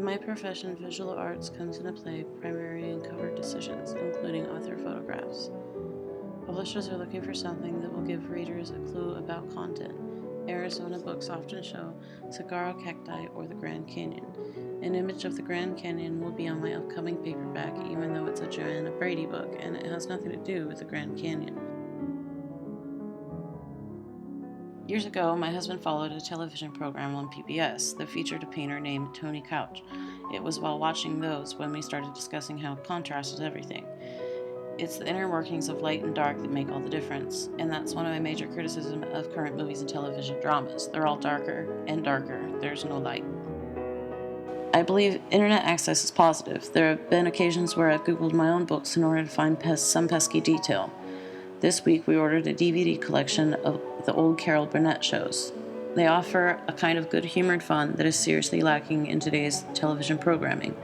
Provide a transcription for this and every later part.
my profession, visual arts comes into play primarily in cover decisions, including author photographs. Publishers are looking for something that will give readers a clue about content. Arizona books often show saguaro cacti or the Grand Canyon. An image of the Grand Canyon will be on my upcoming paperback, even though it's a Joanna Brady book, and it has nothing to do with the Grand Canyon. Years ago, my husband followed a television program on PBS that featured a painter named Tony Couch. It was while watching those when we started discussing how contrast is everything. It's the inner workings of light and dark that make all the difference, and that's one of my major criticisms of current movies and television dramas. They're all darker and darker. There's no light. I believe internet access is positive. There have been occasions where I've Googled my own books in order to find some pesky detail. This week we ordered a DVD collection of the old Carol Burnett shows. They offer a kind of good-humored fun that is seriously lacking in today's television programming.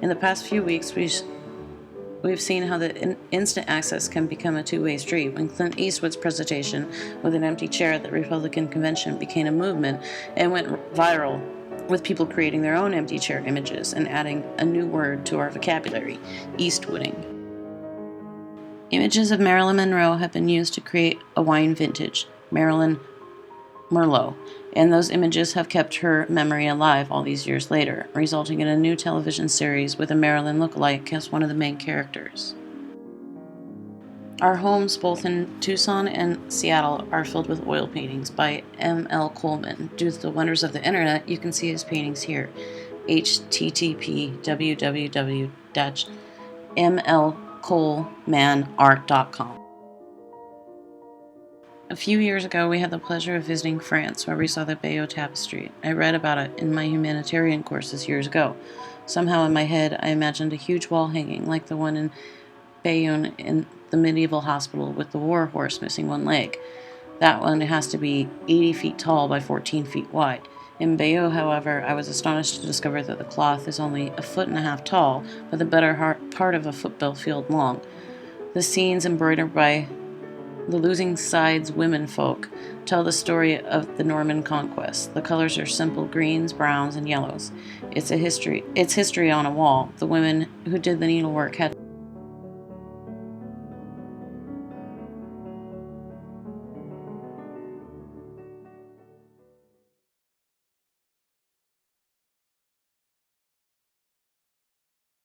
In the past few weeks, we've seen how the instant access can become a two-way street. When Clint Eastwood's presentation with an empty chair at the Republican convention became a movement and went viral, with people creating their own empty chair images and adding a new word to our vocabulary, Eastwooding. Images of Marilyn Monroe have been used to create a wine vintage, Marilyn Merlot, and those images have kept her memory alive all these years later, resulting in a new television series with a Marilyn lookalike as one of the main characters. Our homes, both in Tucson and Seattle, are filled with oil paintings by M.L. Coleman. Due to the wonders of the internet, you can see his paintings here. http://www.mlcolemanart.com. A few years ago, we had the pleasure of visiting France, where we saw the Bayeux Tapestry. I read about it in my humanitarian courses years ago. Somehow in my head, I imagined a huge wall hanging, like the one in Bayeux in the medieval hospital with the war horse missing one leg. That one has to be 80 feet tall by 14 feet wide. In Bayeux, however, I was astonished to discover that the cloth is only 1.5 feet tall, but the better part of a football field long. The scenes embroidered by the Losing Sides womenfolk tell the story of the Norman conquest. The colors are simple greens, browns, and yellows. It's history on a wall. The women who did the needlework had